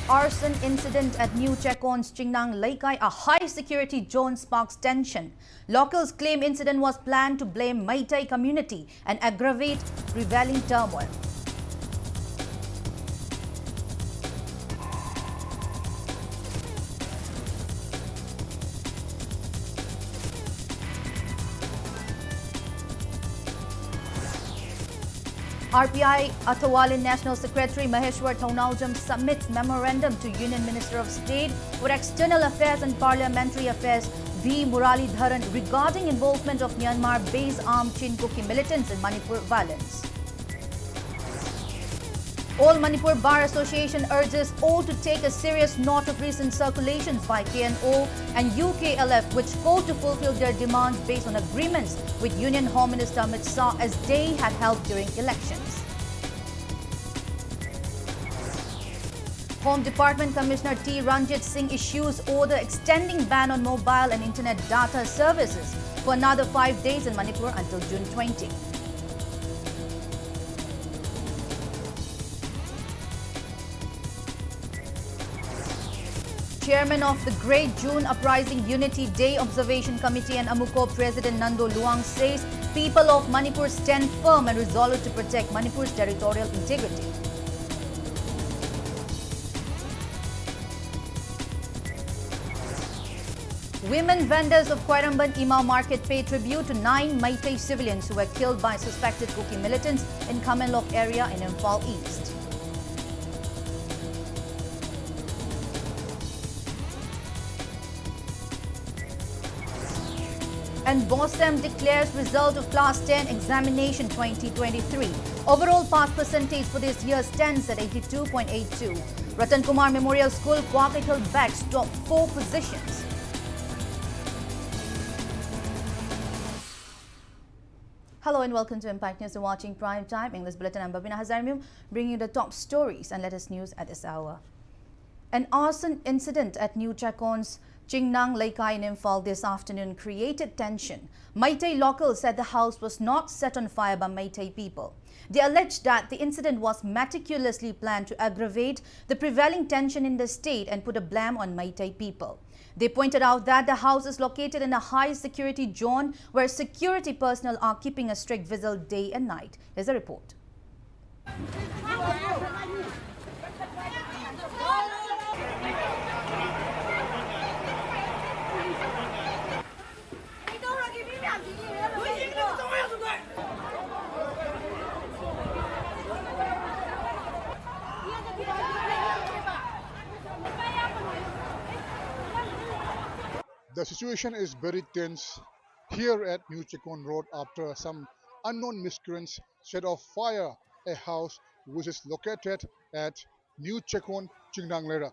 Arson incident at New Chekon's Chingnang Laikai, a high-security zone sparks tension. Locals claim incident was planned to blame Meitei community and aggravate prevailing turmoil. RPI Athawalin National Secretary Maheshwar Thaunaujam submits memorandum to Union Minister of State for External Affairs and Parliamentary Affairs V. Muralidharan regarding involvement of Myanmar-based armed Chinkuki militants in Manipur violence. All Manipur Bar Association urges all to take a serious note of recent circulations by KNO and UKLF which call to fulfill their demands based on agreements with Union Home Minister Amit Shah as they had held during elections. Home Department Commissioner T. Ranjit Singh issues order extending ban on mobile and internet data services for another 5 days in Manipur until June 20. Chairman of the Great June Uprising Unity Day Observation Committee and Amuko President Nando Luang says people of Manipur stand firm and resolute to protect Manipur's territorial integrity. Women vendors of Koiramban Imao Market pay tribute to 9 Meitei civilians who were killed by suspected Kuki militants in Kamenlok area in Imphal East. And BOSEM declares result of Class 10 Examination 2023. Overall pass percentage for this year stands at 82.82. Ratan Kumar Memorial School, Kwakaital backs top 4 positions. Hello and welcome to Impact News. You're watching Prime Time English Bulletin. I'm BABINA, HAJARIMAYUM, bringing you the top stories and latest news at this hour. An arson incident at New Chekon's Chingnang Laikai in Imphal this afternoon created tension. Meitei locals said the house was not set on fire by Meitei people. They alleged that the incident was meticulously planned to aggravate the prevailing tension in the state and put a blame on Meitei people. They pointed out that the house is located in a high-security zone where security personnel are keeping a strict vigil day and night. Here's a report. The situation is very tense here at New Chekon Road after some unknown miscreants set off fire a house which is located at New Chekon, Chingnang Laikai.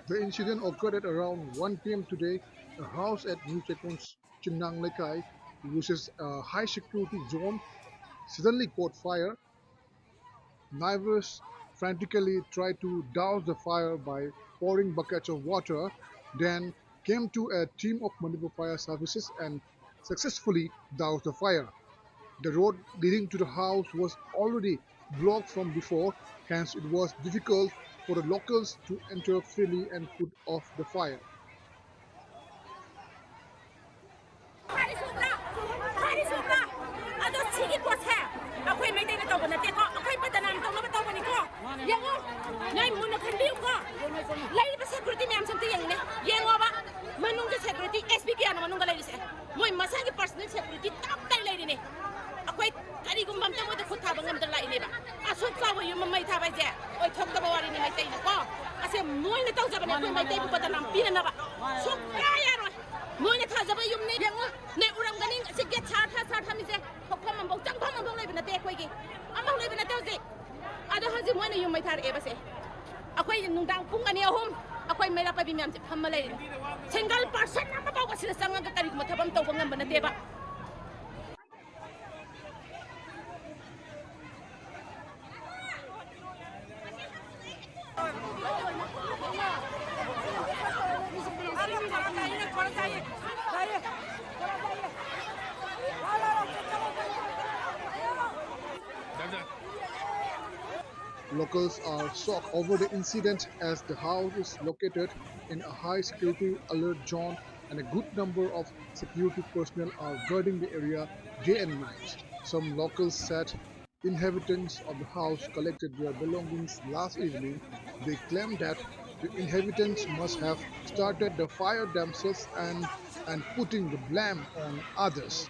The incident occurred at around 1 p.m. today. A house at New Chekon's Chingnang Laikai, which is a high security zone, suddenly caught fire. Neighbors frantically tried to douse the fire by pouring buckets of water, then came to a team of Manipur Fire Services and successfully doused the fire. The road leading to the house was already blocked from before, hence it was difficult for the locals to enter freely and put off the fire. Moina HAJARIMAYUM ne yango ne uram ganing si get sa mi se hokkom ambo changkom ambo le bina te koi gi ambo le bina te ji ada haji moina yum mai thar e ba se akoi nungdang pung ani ahum akoi mera pa bi myam se phamma le single person amma ba sila sanga ka kari mo thabam taw ngam bana te ba Locals are shocked over the incident as the house is located in a high security alert zone and a good number of security personnel are guarding the area day and night. Some locals said inhabitants of the house collected their belongings last evening. They claim that the inhabitants must have started the fire themselves and putting the blame on others.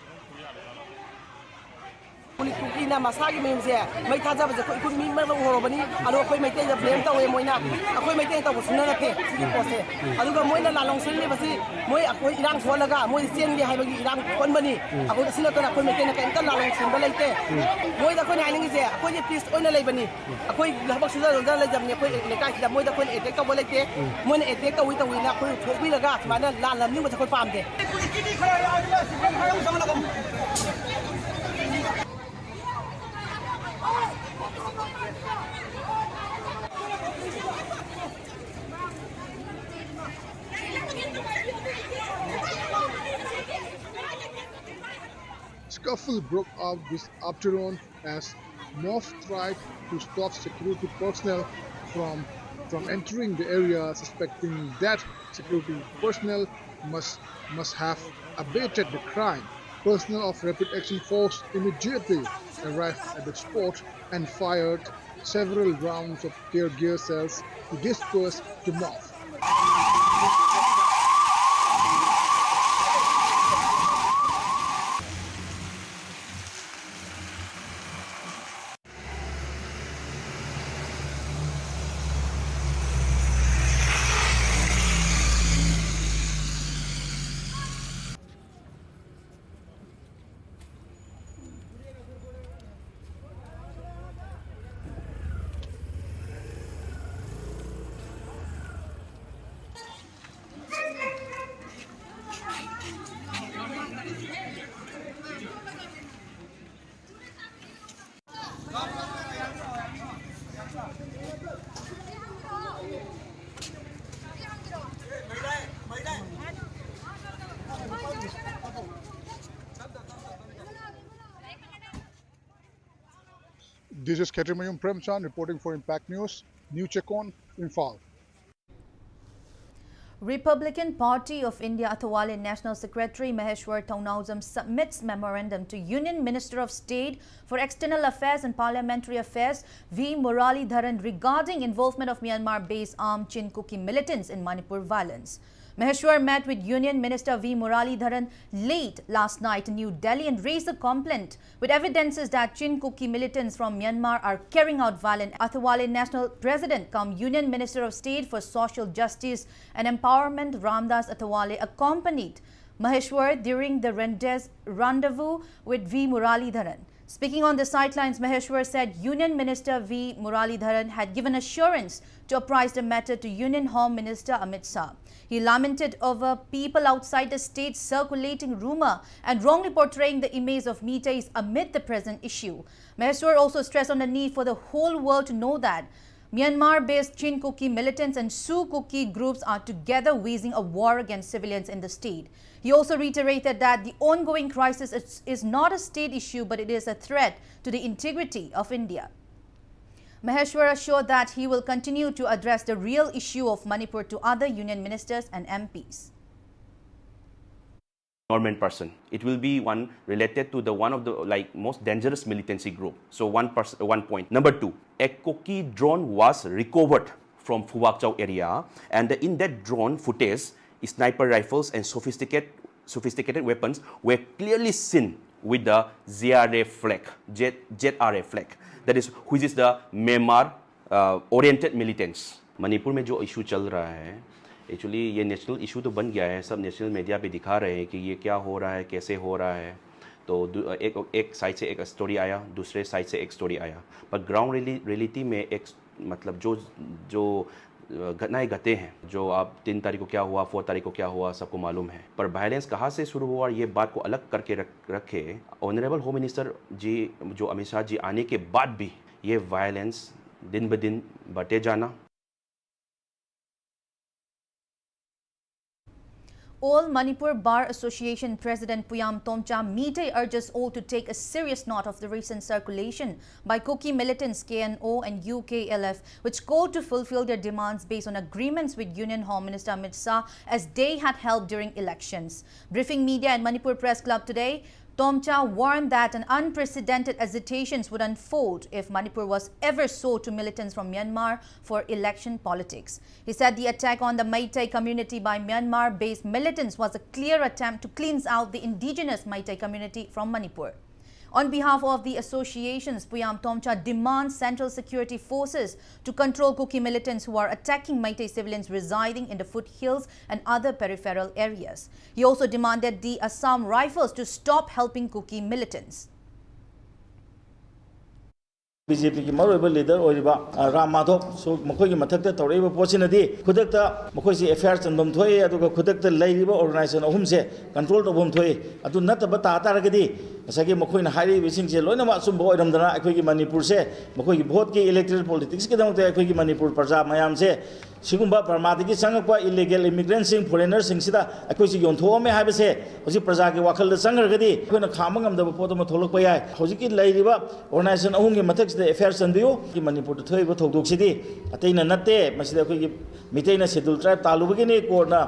Ina masagi mayum se mai thaja ba ko ikun mi ma lo horo bani alo koi mai te da blame ta we moina akoi mai te ta ko sunna na te si ko se alu ga moina la long sin ni basi moi akoi irang thol laga moi sen ge hai bagi irang kon bani akoi sina to na koi mai te na ka ta la long sin ba lai te moi da ko ni ai se akoi je peace oina lai bani akoi la bak su da la jam ni koi le ka da moi da ko ni te ka bo lai te moi ni te ka wi ta wi na koi thok wi laga ma na la lam ni ma ko pam te Scuffle broke out this afternoon as MOF tried to stop security personnel from entering the area, suspecting that security personnel must have abated the crime. Personnel of Rapid Action Force immediately arrived at the spot and fired several rounds of tear gas shells to disperse the mob. This is HAJARIMAYUM Premchan reporting for Impact News. New check on Imphal. Republican Party of India Athawale National Secretary Maheshwar Taunauzam submits memorandum to Union Minister of State for External Affairs and Parliamentary Affairs V. Muralidharan regarding involvement of Myanmar-based armed Chin Kuki militants in Manipur violence. Maheshwar met with Union Minister V. Muralidharan late last night in New Delhi and raised a complaint with evidences that Chin Kuki militants from Myanmar are carrying out violence. Athawale National President cum Union Minister of State for Social Justice and Empowerment Ramdas Athawale accompanied Maheshwar during the rendezvous with V. Muralidharan. Speaking on the sidelines, Maheshwar said Union Minister V. Muralidharan had given assurance to apprise the matter to Union Home Minister Amit Shah. He lamented over people outside the state circulating rumor and wrongly portraying the image of Meiteis amid the present issue. Maheshwar also stressed on the need for the whole world to know that Myanmar-based Chin Kuki militants and Sioux Kuki groups are together waging a war against civilians in the state. He also reiterated that the ongoing crisis is not a state issue, but it is a threat to the integrity of India. Maheshwar assured that he will continue to address the real issue of Manipur to other union ministers and MPs. Government person. It will be one related to the one of the most dangerous militancy group. So one point. Number two, a Kuki drone was recovered from Phuwakchau area, and in that drone footage, sniper rifles and sophisticated weapons were clearly seen with the ZRA flag, ZRA flag. That is, which is the Myanmar oriented militants. Manipur में जो issue चल रहा है actually ये national issue तो बन गया है, सब नेशनल मीडिया पे दिखा रहे हैं कि ये क्या हो रहा है, कैसे हो रहा है। तो एक साइड से एक स्टोरी आया, दूसरे साइड से एक स्टोरी आया, पर ग्राउंड रियलिटी में एक मतलब जो घटनाएं घटे हैं, जो आप 3 तारीख को क्या हुआ, 4 तारीख को क्या हुआ, सबको मालूम है। पर वायलेंस कहाँ से शुरू हुआ, ये बात को अलग करके रखे ऑनरेबल होम मिनिस्टर जी जो अमित शाह जी आने के बाद भी ये वायलेंस दिन ब दिन बढ़ते जाना। All Manipur Bar Association President Puyam Tomcha Meetei urges all to take a serious note of the recent circulation by Kuki militants KNO and UKLF, which called to fulfill their demands based on agreements with Union Home Minister Amit Shah as they had helped during elections. Briefing media at Manipur Press Club today, Tomcha warned that an unprecedented agitations would unfold if Manipur was ever sold to militants from Myanmar for election politics. He said the attack on the Meitei community by Myanmar-based militants was a clear attempt to cleanse out the indigenous Meitei community from Manipur. On behalf of the associations, Puyam Tomcha demands central security forces to control Kuki militants who are attacking Meitei civilians residing in the foothills and other peripheral areas. He also demanded the Assam Rifles to stop helping Kuki militants. BJP की मरोइब leader ओरिबा Ram Madhav सो मखोई मथक्ता तौरेब पोसिनदी खुदक्ता मखोई FIR चंदम थोई अदुगा खुदक्ता लैरिबा organisation अहुम से control तबम थोई अदु नतब तातारगदी असगी मखोइना हाइरि बिसिंग से लोइनमा असुंबो ओइरमदना अखोई vote की electoral politics के दमते अखोई मणिपुर प्रजा मयाम से सिगुंबा परमादगी संगकवा इलीगल इमिग्रेंट्स फॉरेनर सिंगसिदा अखोई योंथोमे हाबसे हजि प्रजा के वाखल संगरगदी अखोइना खाम ngam पोतम थोलक याय हजिकी लैरिबा ऑर्गेनाइजेशन अहुम के मथक्स एफआईआर चंदियो कि मणिपुर थोइबो थोदोक्सिदी अतैना नते मसिदा अखोई मिटेना शेड्यूल ट्राइब तालुबगिनी कोर्टना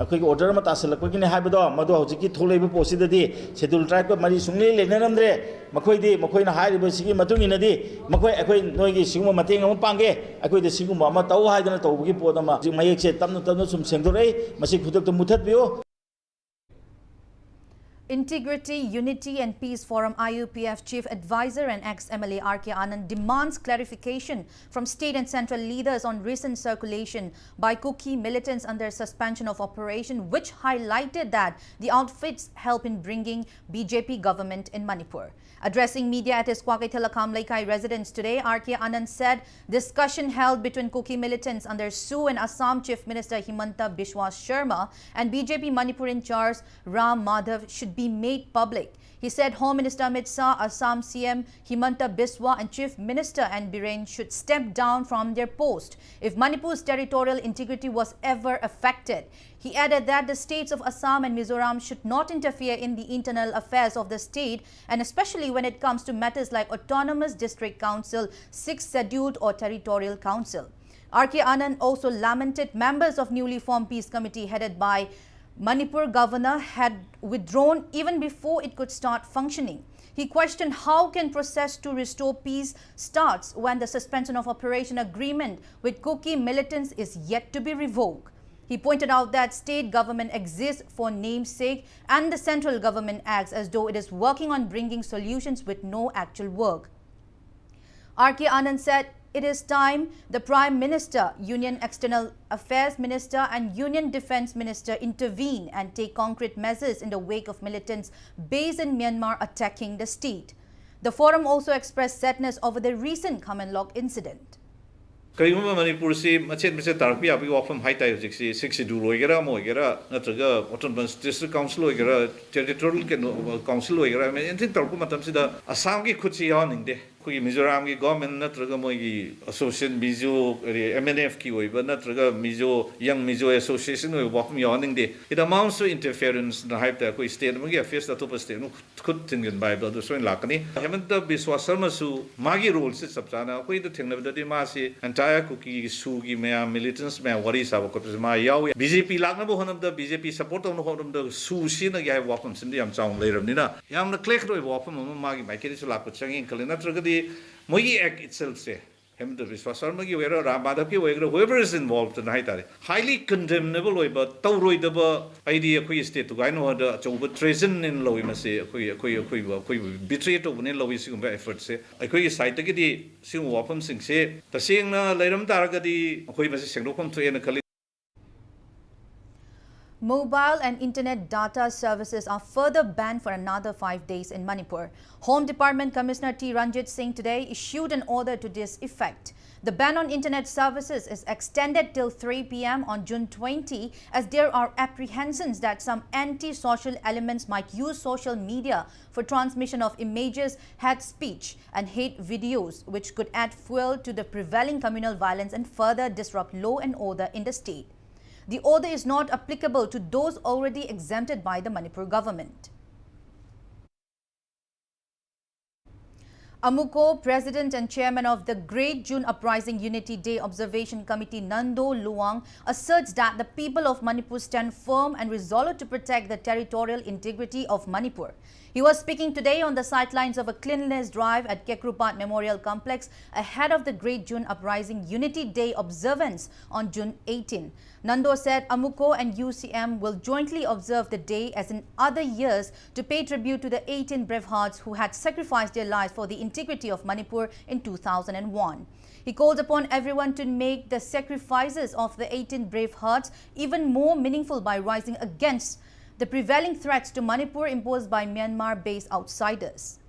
अखोई ऑर्डर मा तासलकगिनी हाबदो मदो हजिकी थोलैबो पोसिददी शेड्यूल ट्राइब को मरी सुंगले लेनरमद्रे मखोइदी मखोइना हारिबो सिगी मतुंगिनदी मखोइ अखोइ नोइगी सिगुम मतेंग अम पांगे अखोइदे सिगुम अमा तौ हाइदना तौबगी पोदमा जि मयेक से तमन तमन सुम सेंगदोरै मसि खुदक मुथतबियो. Integrity, Unity and Peace Forum IUPF Chief Advisor and ex-MLA R.K. Anand demands clarification from state and central leaders on recent circulation by Kuki militants under suspension of operation, which highlighted that the outfits help in bringing BJP government in Manipur. Addressing media at his Kwakai Laikai residence today, R.K. Anand said discussion held between Kuki militants under SU and Assam Chief Minister Himanta Biswa Sharma and BJP Manipur in charge Ram Madhav should be made public. He said Home Minister Amit Shah, Assam CM Himanta Biswa and Chief Minister N. Biren should step down from their post if Manipur's territorial integrity was ever affected. He added that the states of Assam and Mizoram should not interfere in the internal affairs of the state, and especially when it comes to matters like Autonomous District Council, 6th Scheduled or Territorial Council. R.K. Anand also lamented members of newly formed Peace Committee headed by Manipur governor had withdrawn even before it could start functioning. He questioned how can process to restore peace starts when the suspension of operation agreement with Kuki militants is yet to be revoked. He pointed out that state government exists for namesake and the central government acts as though it is working on bringing solutions with no actual work. R.K. Anand said it is time the Prime Minister, Union External Affairs Minister and Union Defence Minister intervene and take concrete measures in the wake of militants based in Myanmar attacking the state. The forum also expressed sadness over the recent common law incident. कईगुम Manipur से मचेत मचेत तारपी आपकी वाफम high type जिक्सी 6 schedule होएगा मोएगा नत्रगा autonomous district council होएगा territorial के council होएगा मैं इंथिन तरपु मतम सिदा असम की खुद से यार निंदे कोई मिजोरम की गवर्नमेंट नत्रगा मोएगी एसोसिएशन मिजो एमएनएफ की होएगा नत्रगा मिजो यंग मिजो एसोसिएशन होएगा वाफम यार निंदे इट अमाउंट्स टू इंटरफेरेंस न हाइप ता कोई स्टेट में की अफेयर्स ता तो पर स्टेट खुद थिंगन बाइबल तो सोइन लाकनी हेमंत बिस्वा शर्मा सु मागी रोल से सबचाना कोई तो थिंगन बददी मासी Kuki Sugi Mea militants Mea Warisa Wakopima Yaw BJP Lagnabo Honam the BJP support on Honam the Susina Yai Wapam Sindiam Sound later Nina Yam the Click Wapam Magi my kids lap with Changin Kalina Tragadi Mogi Act itself say him the Viswasarmagi Wera Ramadaki Wegra whoever is involved tonight highly condemnable way but Tauroi the idea Kui state to Gino the Choba treason in Loimase betray to Vanilla Wisum efforts say I could cite the Sim Wapam Sing say the seeing Ladam Targadi Kui was a Singapore train. Mobile and internet data services are further banned for another 5 days in Manipur. Home Department Commissioner T. Ranjit Singh today issued an order to this effect. The ban on internet services is extended till 3 p.m. on June 20 as there are apprehensions that some anti-social elements might use social media for transmission of images, hate speech and hate videos, which could add fuel to the prevailing communal violence and further disrupt law and order in the state. The order is not applicable to those already exempted by the Manipur government. Amuko, President and Chairman of the Great June Uprising Unity Day Observation Committee, Nando Luang, asserts that the people of Manipur stand firm and resolute to protect the territorial integrity of Manipur. He was speaking today on the sidelines of a cleanliness drive at Kekrupat Memorial Complex ahead of the Great June Uprising Unity Day observance on June 18. Nando said Amuko and UCM will jointly observe the day as in other years to pay tribute to the 18 brave hearts who had sacrificed their lives for the integrity of Manipur in 2001. He called upon everyone to make the sacrifices of the 18 brave hearts even more meaningful by rising against the prevailing threats to Manipur imposed by Myanmar-based outsiders.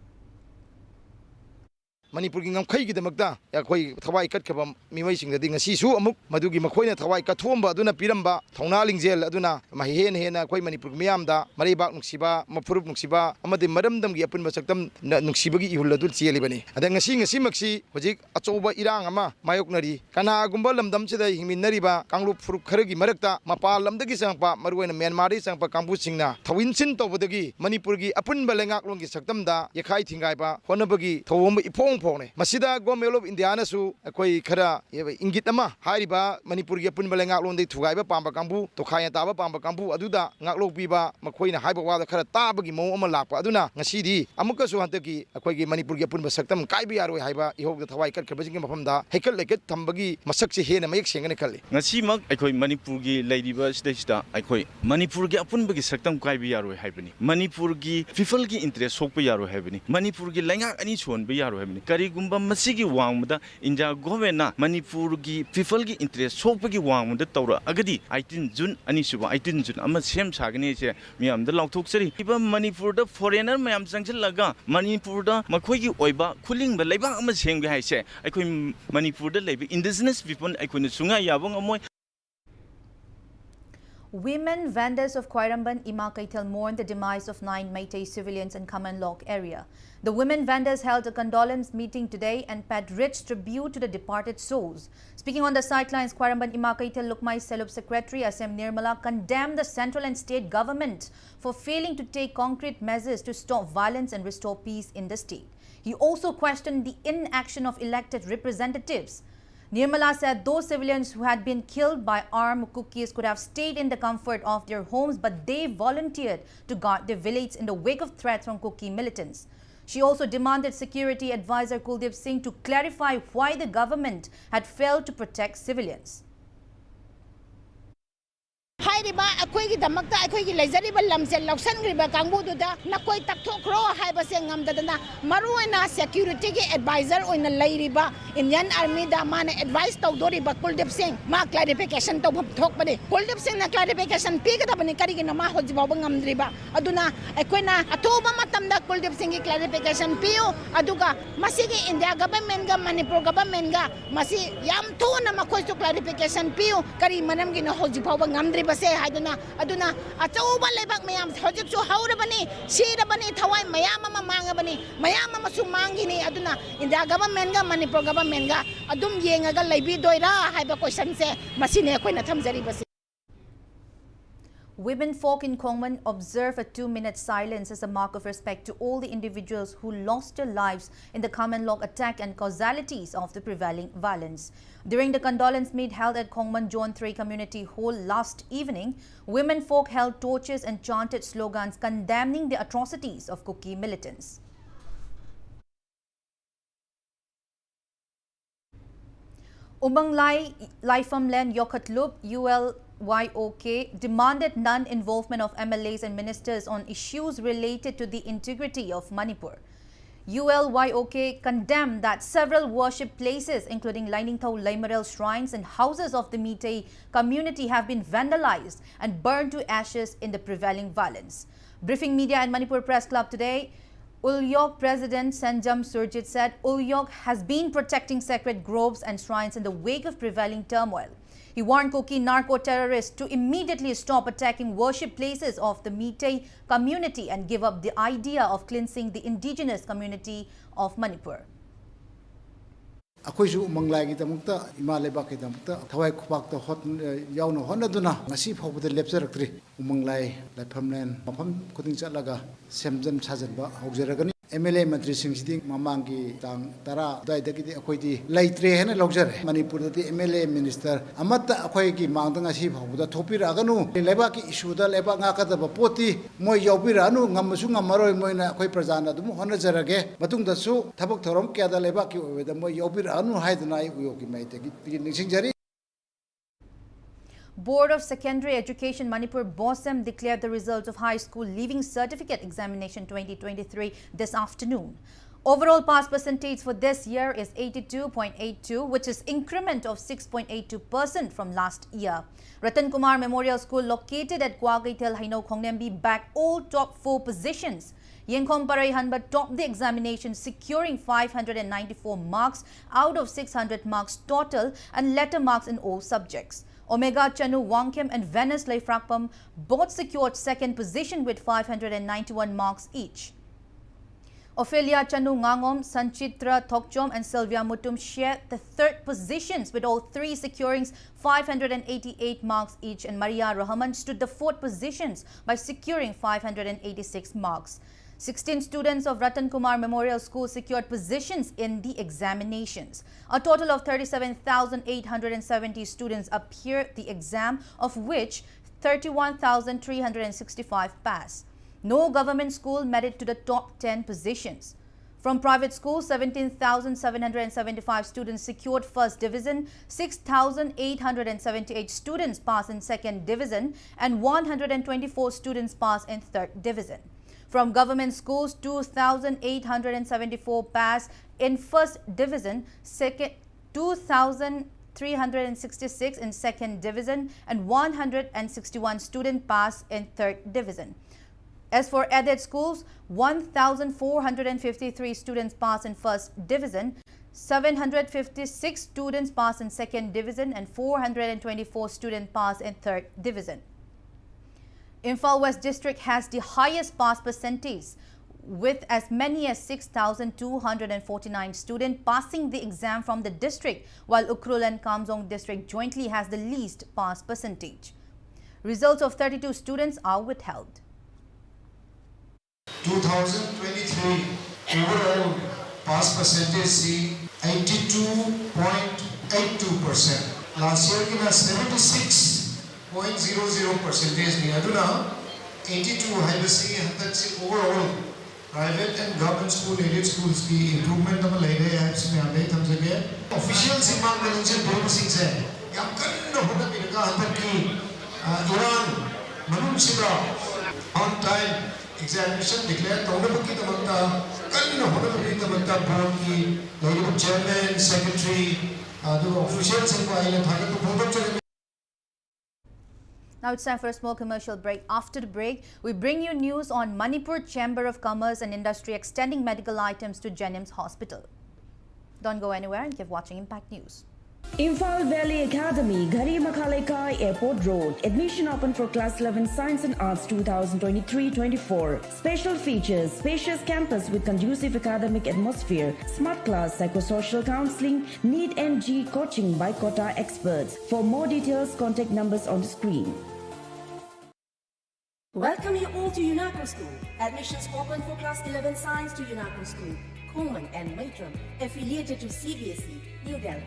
Manipur ki ngamkhai ki damakta akhoi thawai kat khaba miwai sing da ngasi su amuk madugi makhoina thawai ka thomba aduna piramba thauna lingjel aduna mahen hena akhoi Manipur miyam da maribak nuksiba mafurup nuksiba amade maramdam gi apun basaktam nuksiba gi ihul adu chelibani ada ngasi maksi hojik achoba irang ama mayoknari kana gumba lamdam chida hingminnariba kanglup furup kharagi marakta mapa lamdagi sangpa maruina Myanmar ri sangpa kangbu singna thawinsin tobodagi Manipur gi apun balengak long gi saktam da yakhai thingai ba honabagi thawom ipong Masida Government of India nasu akoi khara ingit ama hariba Manipur gi apun balengak lon dei thugai ba pamba kambu to khaya ta ba pamba kambu aduda ngaklok piba makhoina haiba wa da khara tabagi mo ama lakpa aduna ngasidi amuka su hantaki akoi gi Manipur gi apun ba saktam kai bi aroi haiba ihok da thawai kat khabajing gi mafam da hekel leket thambagi masak se hena mayek sengane khali ngasi mak akoi Manipur gi laidiba stage akoi Manipur gi apun bagi saktam kai bi aroi haibani Manipur gi people gi interest sok bi aroi haibani Manipur gi lengak ani chon bi aroi haibani Karigumba masigi wangmada India government na Manipur gi people gi interest sokpagi wangmada tawra agadi 18 June ani suba 18 June ama sem sagani che miyam da laukthokchari iba Manipur da foreigner mayam changchilaga Manipur da makhoi gi oiba khuling ba leiba ama sengbe haise aikoi Manipur da leiba indigenous people aikoi na sunga yabong amoy. Women vendors of Khairamban Ima Kaital mourn the demise of 9 Meitei civilians in Kaman Lok area. The women vendors held a condolence meeting today and paid rich tribute to the departed souls. Speaking on the sidelines, Khairamban Ima Kaital Lukmai Selup Secretary SM Nirmala condemned the central and state government for failing to take concrete measures to stop violence and restore peace in the state. He also questioned the inaction of elected representatives. Nirmala said those civilians who had been killed by armed cookies could have stayed in the comfort of their homes, but they volunteered to guard their village in the wake of threats from cookie militants. She also demanded Security Advisor Kuldeep Singh to clarify why the government had failed to protect civilians. Hairiba akoi gi damakta akoi gi lejariba lamse loksan griba kangbu duda nakoi takthokro haiba se ngamdadana maruina security gi advisor oina leiriba Indian Army da mana advice tawdori ba Kuldeep Singh ma clarification to thok bani Kuldeep Singh na clarification pi ga bani kari gi na ma hojiba ngamdriba aduna akoi na atoba matamda Kuldeep Singh gi clarification piu aduga masigi India government ga Manipur government ga masi yam to na makoi to clarification piu kari manam gi na hojiba ngamdriba se haiduna aduna achauba lebak mayam hojik su haurabani sirabani thawai mayam ama mangabani mayam ama su mangini aduna India government ga Manipur government ga adum yengaga leibi doira haiba question se masine koina thamjari basi. Women folk in Kongman observe a 2-minute silence as a mark of respect to all the individuals who lost their lives in the Kamen Lok attack and causalities of the prevailing violence. During the condolence meet held at Kongman Zone 3 Community Hall last evening, women folk held torches and chanted slogans condemning the atrocities of cookie militants. Umang Lai Laifam Len Yokatlup ULYOK demanded non-involvement of MLAs and ministers on issues related to the integrity of Manipur. ULYOK condemned that several worship places, including Lainingthau Laimarel shrines and houses of the Meitei community, have been vandalized and burned to ashes in the prevailing violence. Briefing media at Manipur Press Club today, ULYOK President Sanjam Surjit said ULYOK has been protecting sacred groves and shrines in the wake of prevailing turmoil. He warned Kuki narco-terrorists to immediately stop attacking worship places of the Meitei community and give up the idea of cleansing the indigenous community of Manipur. Akoisu manglai kita mukta imaleba kita mukta thawai khupak to hot yauna honaduna ngasi phawbada lepjaraktri umanglai laifamlen mafam khuding chatlaga semjan sajanba haujaragani MLA Mantri Singh Mamangi Tang Tara Daidaki Akoiti Laitre Hena Logger Manipur MLA Minister Amata Akoiki Mountain Asif Huda Topira Aganu Lebaki Ishuda Leba Nakata Poti Moy Yopiranu Ngamasunga Maro Moina Koi Prazana Dumu Honazarage Batung the Su Tabak Torom Kada Lebaki with the Moy Yopiranu Haidanai Uyoki Mate. Board of Secondary Education Manipur BOSEM declared the results of High School Leaving Certificate Examination 2023 this afternoon. Overall pass percentage for this year is 82.82, which is increment of 6.82% from last year. Ratan Kumar Memorial School, located at Kwagaitel Haino Khongnembi, bagged all top 4 positions. Yengkhom Parai Hanbat topped the examination, securing 594 marks out of 600 marks total and letter marks in all subjects. Omega Chanu Wangkem and Venice Leifrakpam both secured second position with 591 marks each. Ophelia Chanu Ngangom, Sanchitra Thokchom and Sylvia Mutum shared the third positions, with all 3 securing 588 marks each, and Maria Rahman stood the fourth positions by securing 586 marks. 16 students of Ratan Kumar Memorial School secured positions in the examinations. A total of 37,870 students appeared the exam, of which 31,365 passed. No government school made it to the top 10 positions. From private schools, 17,775 students secured first division, 6,878 students passed in second division, and 124 students passed in third division. From government schools, 2,874 passed in first division, 2,366 in second division, and 161 students passed in third division. As for aided schools, 1,453 students passed in first division, 756 students passed in second division, and 424 students passed in third division. Imphal West District has the highest pass percentage, with as many as 6,249 students passing the exam from the district, while Ukrul and Kamjong District jointly has the least pass percentage. Results of 32 students are withheld. 2023 overall pass percentage is 82.82%. Last year it was 76.00% ni aduna 82 haibasi handatsi overall private and government school aided schools ki improvement am lege apps mein ame thamjage official simang manager group sing se yam kanna hona birga handatki Iran manum sibra on time examination declare tawna ki tamanta kanna hona birga tamanta board ki lege chairman secretary adu official sing ko aile thagatu program chale. Now it's time for a small commercial break. After the break, we bring you news on Manipur Chamber of Commerce and Industry extending medical items to Jennings Hospital. Don't go anywhere and keep watching Impact News. Imphal Valley Academy, Ghari Makalekai Airport Road. Admission open for Class 11 Science and Arts 2023-24. Special features: spacious campus with conducive academic atmosphere, smart class, psychosocial counseling, NEET NG coaching by Kota experts. For more details, contact numbers on the screen. Welcome you all to UNACO School. Admissions open for Class 11 Science to UNACO School, Kuhlman and Matram, affiliated to CBSE, New Delhi.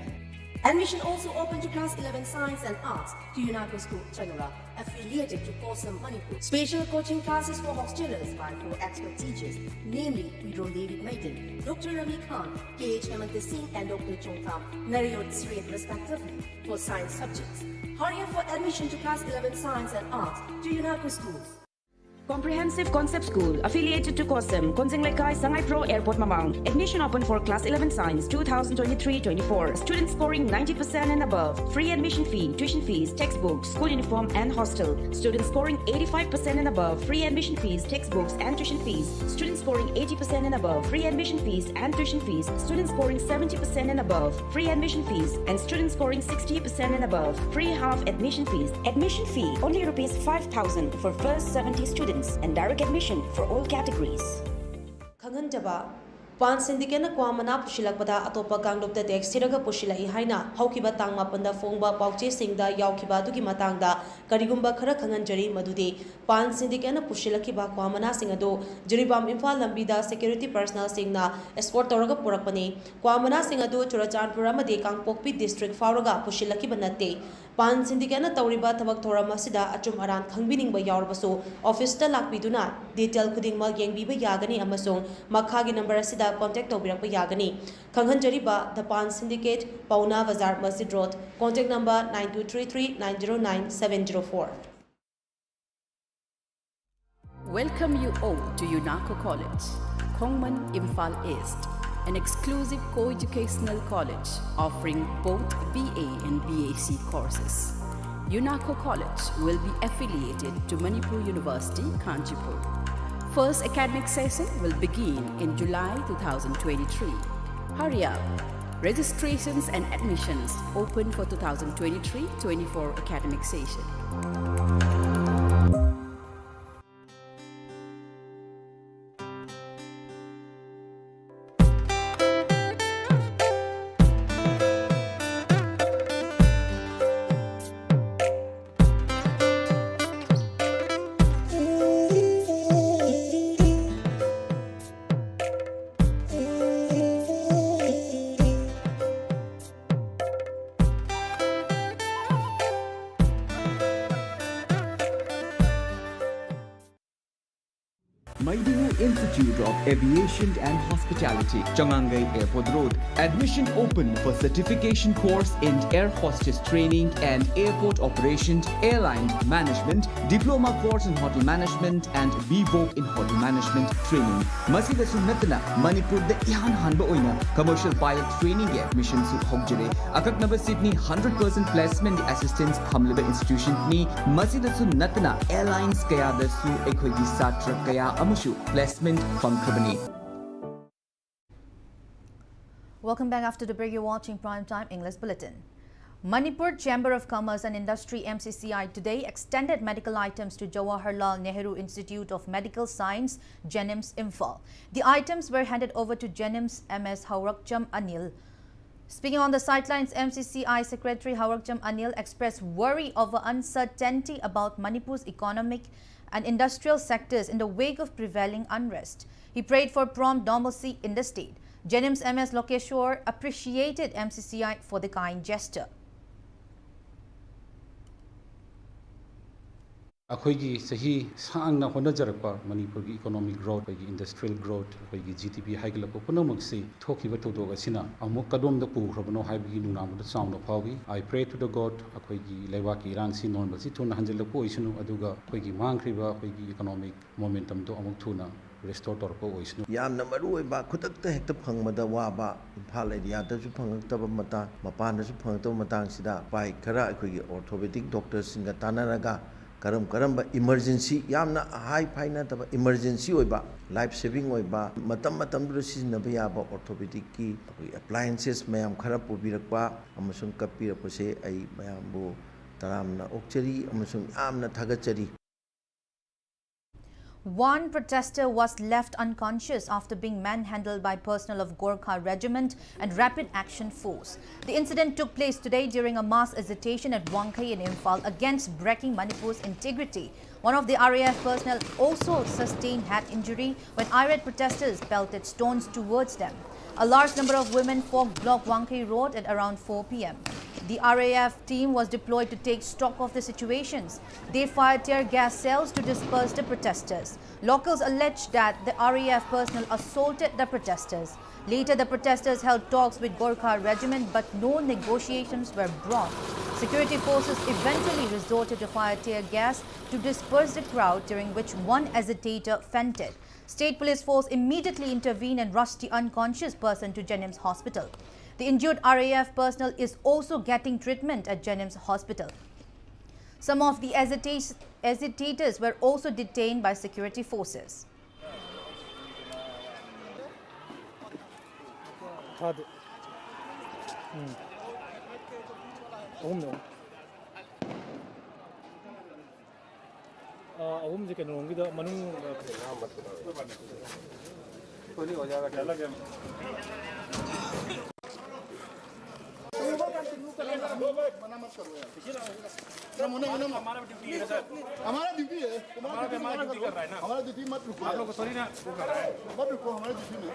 Admission also open to Class 11 Science and Arts to UNACO School, Chanura, affiliated to Kosam, Manipur. Special coaching classes for hostelers by 4 expert teachers, namely Pedro David Maitin, Dr. Rami Khan, K.H. Hemant Singh and Dr. Chongtham Narayot Sriat respectively for science subjects. Hurry up for admission to Class 11 Science and Arts to UNACO Schools. Comprehensive Concept School, affiliated to COSM, Konjinglekai Sangai Pro Airport Mamang. Admission open for Class 11 Science 2023-24. Students scoring 90% and above. Free admission fee, tuition fees, textbooks, school uniform and hostel. Students scoring 85% and above. Free admission fees, textbooks and tuition fees. Students scoring 80% and above. Free admission fees and tuition fees. Students scoring 70% and above. Free admission fees. And students scoring 60% and above. Free half admission fees. Admission fee only rupees 5,000 for first 70 students. And direct admission for all categories. Khanganjaba Pan Syndicate Kwamana Pushilakbada Atopa Ganglopta Dex Tiraga Pushila Ihaina, Haukiba Tangma Panda Fongba Pauche Singda Yaukiba Duki Matangda, Karigumba Kara Kanganjari Madudi, Pan Syndicate Pushilakiba Kwamana Singado, Jeribam Imphal Lambida Security Personnel Singna, Escort Toraga Purakpani, Kwamana Singado, Churachan Puramade Kangpokpi District Faraga Pushilakibanate, Pan Syndicate Tauriba Tabak Tora Masida, Achum Aran Kangbining by Yarbaso, Office Talakbiduna, Detail Kudingma Yangbiba Yagani Amazon, Makagi number Sida, contact Tobirakba Yagani, Kanghanjariba, the Pan Syndicate, Pauna Bazar Masjid Road, contact number 9233 909 704. Welcome you all to UNACO College, Kongman Imphal East, an exclusive co-educational college offering both BA and BAc courses. UNACO College will be affiliated to Manipur University, Kanchipur. First academic session will begin in July 2023. Hurry up! Registrations and admissions open for 2023-24 academic session. Manipur Institute of Aviation and Hospitality, Changangai Airport Road. Admission open for certification course in air hostess training and airport operations, airline management, diploma course in hotel management and BVOC in hotel management training. Masida Sunatana, Manipur the Ihan Hanba Oina, commercial pilot training admission su Hogjere. Akak number Sydney 100% placement assistance Hamleba institution ni Masida Sunatana airlines kaya da su equity satra kaya amushu placement from company. Welcome back after the break. You're watching Primetime English Bulletin. Manipur Chamber of Commerce and Industry MCCI today extended medical items to Jawaharlal Nehru Institute of Medical Science, JENIMS Imphal. The items were handed over to JENIMS MS Haurakcham Anil. Speaking on the sidelines, MCCI Secretary Haurakcham Anil expressed worry over uncertainty about Manipur's economic and industrial sectors in the wake of prevailing unrest. He prayed for prompt normalcy in the state. JENIMS MS Lokeshwar appreciated MCCI for the kind gesture. अखोगी सही सांगना होनजरपा मणिपुर की economic growth की industrial growth की GDP हाइगलप पुनमुक से थोखिबा थोदोग असिना अमुक कदम द पुख्रबनो हाइबगी नुनामद चावनो फावगी I pray to the God अखोगी लेवाकी इरांग सी नॉर्मल सी थुना हंजलप ओइसनु अदुगा अखोगी मांगख्रिबा अखोगी इकोनॉमिक मोमेंटम दो अमुक थुना रेस्टोर तौरप ओइसनु यामना मरुओइबा खुदक्ता हेक्ता फंगमदा वाबा इम्फाल एरियादसु फंगक्तबा मता मपानदसु फंगक्तबा मतांगसिदा पाइ खरा अखोगी ऑर्थोपेडिक डॉक्टर्स सिंगा तानारगा करम करम इमरजेंसी यामना हाई फाइना तब इमरजेंसी होइबा लाइफ सेविंग होइबा मतम मतम दु सिजनब याबा ऑर्थोपेडिक की अप्लायंसेस मयाम खरा पुबिरकबा अमसुंग कपिरकपसे आई मयामबो तरामना ओक्चरी अमसुंग यामना थागचरी. One protester was left unconscious after being manhandled by personnel of Gorkha Regiment and Rapid Action Force. The incident took place today during a mass agitation at Wangkai in Imphal against breaking Manipur's integrity. One of the RAF personnel also sustained head injury when irate protesters pelted stones towards them. A large number of women formed block Wangkai Road at around 4 p.m. The RAF team was deployed to take stock of the situations. They fired tear gas cells to disperse the protesters. Locals alleged that the RAF personnel assaulted the protesters. Later, the protesters held talks with Gorkha regiment, but no negotiations were brought. Security forces eventually resorted to fire tear gas to disperse the crowd, during which one agitator fainted. State police force immediately intervened and rushed the unconscious person to Jennings Hospital. The injured RAF personnel is also getting treatment at Jennings Hospital. Some of the agitators were also detained by security forces. हमारा duty है हमारा duty मत रुको आप लोग को sorry ना मत रुको हमारा ड्यूटी में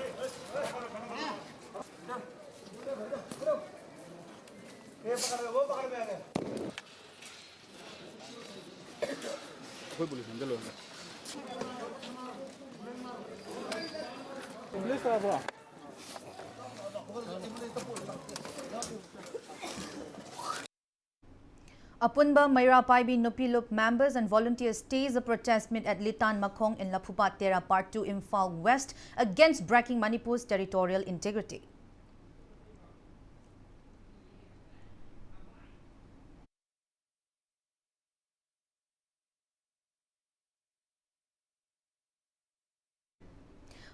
ये पकड़ वो पकड़ में आ गए कोई पुलिस अंदर लो पुलिस का बुआ Apunba Maira Paibi Nupilup members and volunteers staged a protest meet at Litan Makhong in Laphupat Tera Part 2 Imphal West against breaking Manipur's territorial integrity.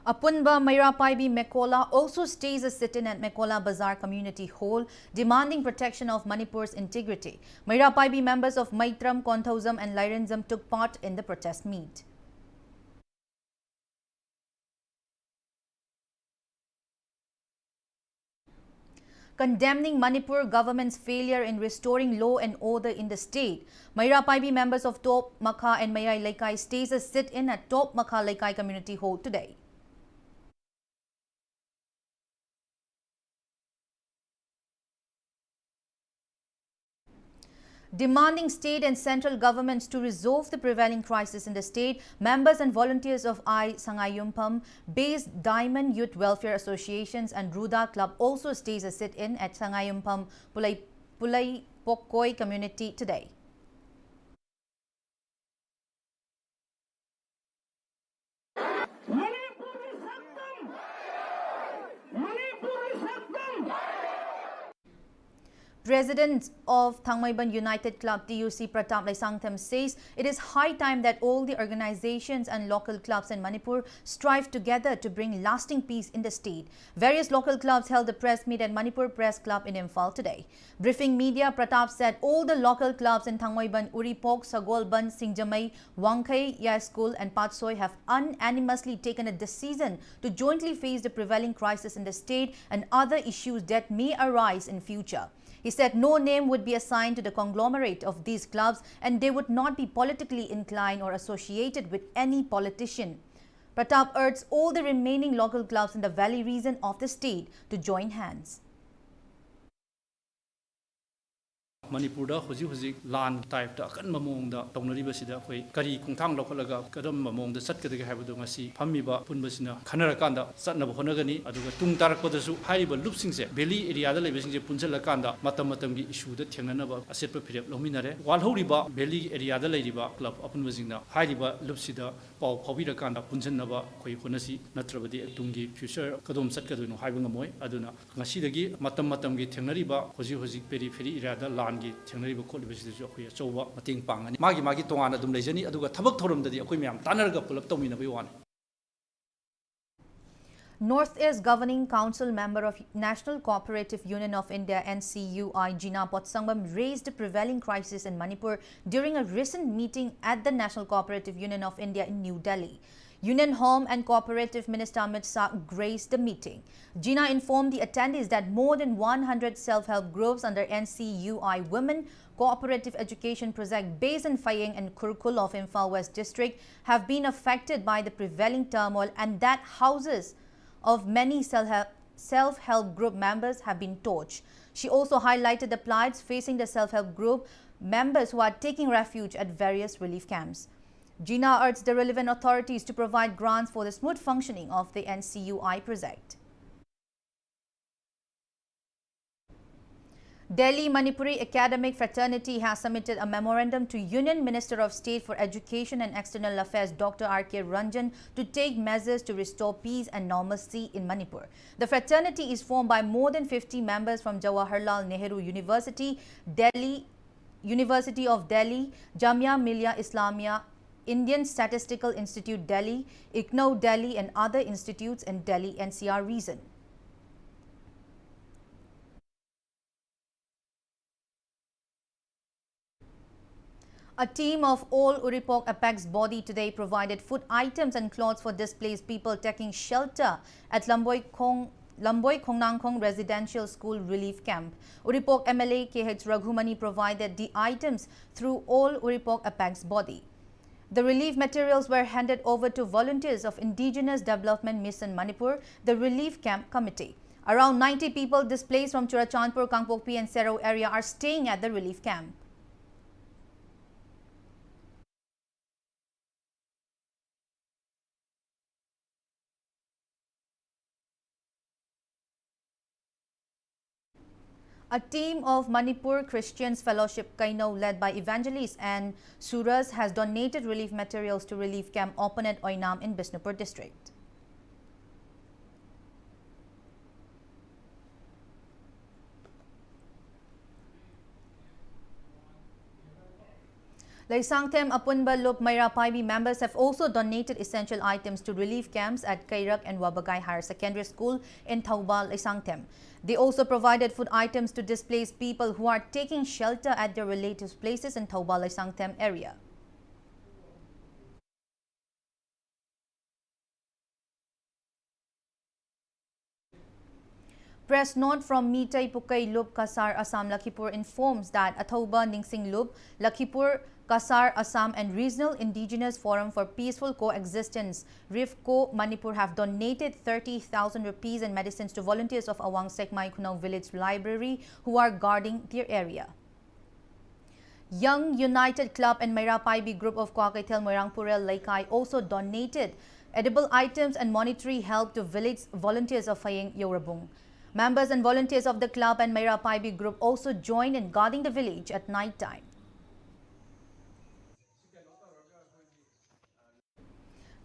Apunba Maira Paibi Mekola also staged a sit-in at Mekola Bazaar Community Hall, demanding protection of Manipur's integrity. Maira Paibi members of Maitram, Konthausam and Lairanzam took part in the protest meet. Condemning Manipur government's failure in restoring law and order in the state, Maira Paibi members of Top Makha and Mayai Laikai staged a sit-in at Top Makha Laikai Community Hall today. Demanding state and central governments to resolve the prevailing crisis in the state, members and volunteers of I Sangayumpam based Diamond Youth Welfare Associations and Ruda Club also staged a sit-in at Sangayumpam Pulai Pokkoi community today. President of Thangmaiban United Club TUC Pratap Laisangtham says it is high time that all the organizations and local clubs in Manipur strive together to bring lasting peace in the state. Various local clubs held a press meet at Manipur Press Club in Imphal today. Briefing media, Pratap said all the local clubs in Thangmaiban, Uripok, Sagolban, Singjamai, Wangkai, Yai School and Patsoi have unanimously taken a decision to jointly face the prevailing crisis in the state and other issues that may arise in future. He said no name would be assigned to the conglomerate of these clubs and they would not be politically inclined or associated with any politician. Pratap urged all the remaining local clubs in the valley region of the state to join hands. Manipur Huzi land type to Akan Mamong, Tonaribasida, Kari Kuntang Lokalaga, Kadam Mamong, the Satka Habadumasi, Pamiba, Punbasina, Kanarakanda, Satna Honagani, Aduga Tungtarakodasu, Haiba Lupsingse, Beli, Iriada living Punjalakanda, Matamatangi issue the Tiananaba, a separate period Lominare, Walhoriba, Beli, Iriada Ladiba, Club, Apunbazina, Haiba, Lupsida, Pau, Povida Kanda, Punjanaba, Koi Honasi, Natrabadi, Tungi, Future, Kadum Satkadun, Haibanamoy, Aduna, Nasidagi, Matamatangi, Tenariba, Hozi, Peri, Irada, Land. Tenariba Colibus, Chowa, Mating Pang, and Magi Tongana Dumlejani, Aduga Tabaktorum, the Aquimiam, Tanarga Pulaptomina Biwan. Northeast Governing Council member of National Cooperative Union of India NCUI Jina Potsangbam raised the prevailing crisis in Manipur during a recent meeting at the National Cooperative Union of India in New Delhi. Union Home and Cooperative Minister Amit Shah graced the meeting. Jina informed the attendees that more than 100 self-help groups under NCUI Women Cooperative Education Project based in Fayeng and Kurkul of Imphal West District have been affected by the prevailing turmoil and that houses of many self-help group members have been torched. She also highlighted the plights facing the self-help group members who are taking refuge at various relief camps. Gina urged the relevant authorities to provide grants for the smooth functioning of the NCUI project. Delhi Manipuri Academic Fraternity has submitted a memorandum to Union Minister of State for Education and External Affairs Dr. R.K. Ranjan to take measures to restore peace and normalcy in Manipur. The fraternity is formed by more than 50 members from Jawaharlal Nehru University, Delhi, University of Delhi, Jamia Millia Islamia, Indian Statistical Institute Delhi, ICNO Delhi and other institutes in Delhi NCR region. A team of all Uripok Apex body today provided food items and clothes for displaced people taking shelter at Lamboy Kongnangkong Residential School Relief Camp. Uripok MLA KH Raghumani provided the items through all Uripok Apex body. The relief materials were handed over to volunteers of Indigenous Development Mission Manipur, the Relief Camp Committee. Around 90 people displaced from Churachandpur, Kangpokpi and Sero area are staying at the relief camp. A team of Manipur Christians Fellowship Kaino led by evangelists and suras has donated relief materials to relief camp open at Oinam in Bishnupur district. Laisangthem Apunba Lup Mayra Paibi members have also donated essential items to relief camps at Kairak and Wabagai Higher Secondary School in Taubal, Laisangthem. They also provided food items to displaced people who are taking shelter at their relatives' places in Taubal, Laisangthem area. Press note from Mitay Pukay Lup Kasar Assam Lakhipur informs that Athoba Ningsing Lup, Lakhipur, Kasar Assam and Regional Indigenous Forum for Peaceful Coexistence, RIFCO Manipur have donated 30,000 rupees and medicines to volunteers of Awang Sekmai Kunau Village Library who are guarding their area. Young United Club and Mayra Paibi group of Kwakaitel Moirangpurel Laikai also donated edible items and monetary help to village volunteers of Fayeng Yorabung. Members and volunteers of the club and Mayra Paibi group also joined in guarding the village at night time.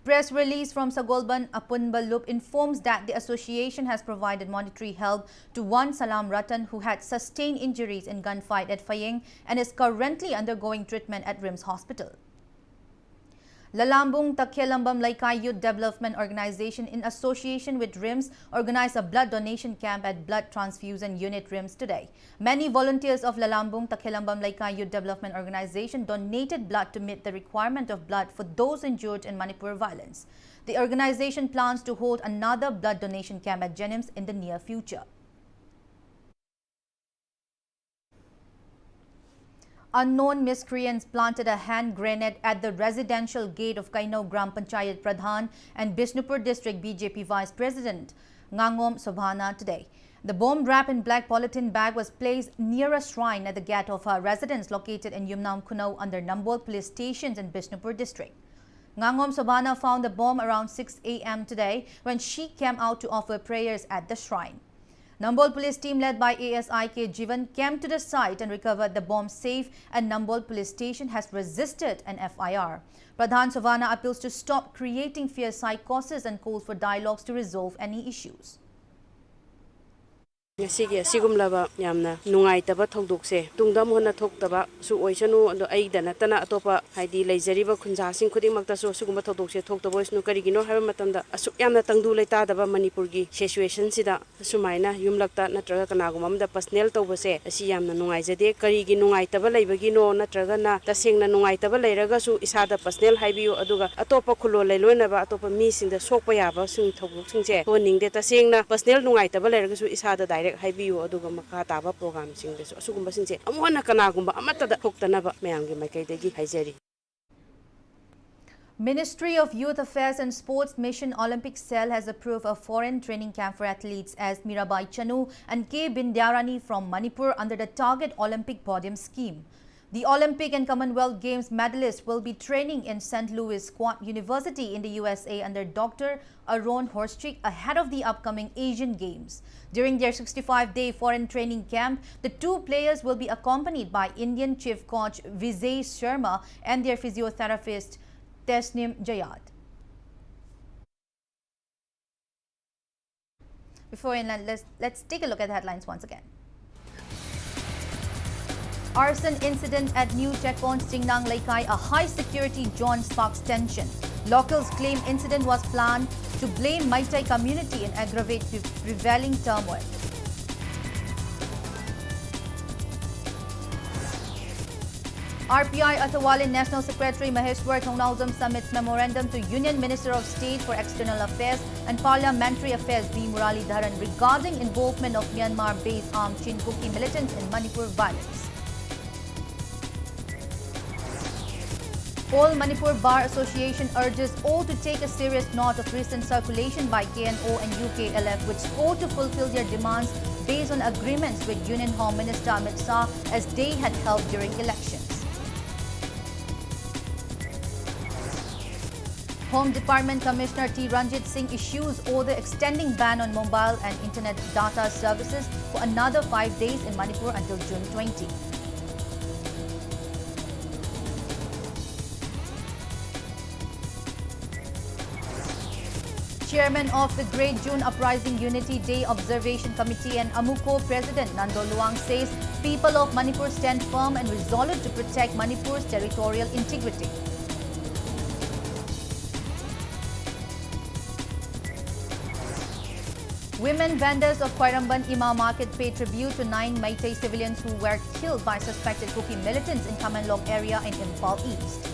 Press release from Sagolban Apunba Lup informs that the association has provided monetary help to one Salam Ratan who had sustained injuries in gunfight at Fayeng and is currently undergoing treatment at RIMS Hospital. Lalambung Takhelambam Laikai Youth Development Organization in association with RIMS organized a blood donation camp at Blood Transfusion Unit RIMS today. Many volunteers of Lalambung Takhelambam Laikai Youth Development Organization donated blood to meet the requirement of blood for those injured in Manipur violence. The organization plans to hold another blood donation camp at Jenims in the near future. Unknown miscreants planted a hand grenade at the residential gate of Kaino Gram Panchayat Pradhan and Bishnupur District BJP Vice President Ngangom Sobhana today. The bomb wrapped in black polythene bag was placed near a shrine at the gate of a residence located in Yumnam Kunau under Nambol Police Stations in Bishnupur District. Ngangom Sobhana found the bomb around 6 a.m. today when she came out to offer prayers at the shrine. Nambol Police team led by ASIK Jivan came to the site and recovered the bomb safe, and Nambol Police Station has resisted an FIR. Pradhan Sobhana appeals to stop creating fear psychosis and calls for dialogues to resolve any issues. Ngasigia sigumlaba yamna nungaitaba thongdokse tungdam hona thoktaba su oisanu ando aida natana atopa haidi leijariba khunjasing khudingmakta su sugumba thodokse thoktabo isnu karigino haba matamda asuk yamna tangdu leitadaba Manipur gi situation sida sumaina yumlakta natraga kanagumamda personal tobase asi yamna nungaijade karigi nungaitaba leibagi no natraga na tasengna nungaitaba leiraga su isada personal haibiyo aduga atopa khulo leiloinaba atopa mi singda sokpa yaba sung thobok singse honingde tasengna personal nungaitaba leiraga su isada Haibiu aduga makataba program sing desu asugumba singse amona kanagumba amatada hoktanaba mayamgi maikai degi haijari. Ministry of Youth Affairs and Sports Mission Olympic Cell has approved a foreign training camp for athletes as Mirabai Chanu and K. Bindyarani from Manipur under the Target Olympic Podium scheme. The Olympic and Commonwealth Games medalists will be training in St. Louis University in the USA under Dr. Aaron Horstrick ahead of the upcoming Asian Games. During their 65-day foreign training camp, the two players will be accompanied by Indian chief coach Vijay Sharma and their physiotherapist Tesnim Jayad. Before we end, let's take a look at the headlines once again. Arson incident at New Chekon, Chingnang Laikai, a high-security John sparks tension. Locals claim incident was planned to blame Maitai community and aggravate prevailing turmoil. RPI Athawale National Secretary Maheshwar Thongnauzam submits memorandum to Union Minister of State for External Affairs and Parliamentary Affairs V. Muralidharan regarding involvement of Myanmar-based armed Chin Kuki militants in Manipur violence. All Manipur Bar Association urges all to take a serious note of recent circulation by KNO and UKLF which swore to fulfill their demands based on agreements with Union Home Minister Amit Shah as they had held during elections. Home Department Commissioner T. Ranjit Singh issues order extending ban on mobile and internet data services for another 5 days in Manipur until June 20. Chairman of the Great June Uprising Unity Day Observation Committee and AMUCO President Nando Luang says people of Manipur stand firm and resolute to protect Manipur's territorial integrity. Women vendors of Koiramban Ima Market pay tribute to 9 Maitai civilians who were killed by suspected Kuki militants in Kamanlong area in Imphal East.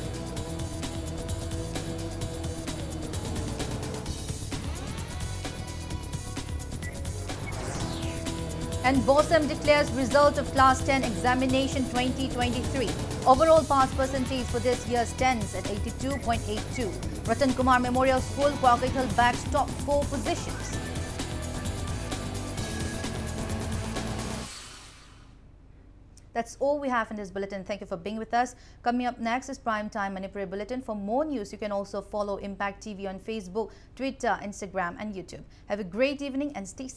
And BOSEM declares result of Class 10 Examination 2023. Overall pass percentage for this year stands at 82.82. Ratan Kumar Memorial School, Kwakaithal bags top 4 positions. That's all we have in this bulletin. Thank you for being with us. Coming up next is Primetime Manipur Bulletin. For more news, you can also follow Impact TV on Facebook, Twitter, Instagram and YouTube. Have a great evening and stay safe.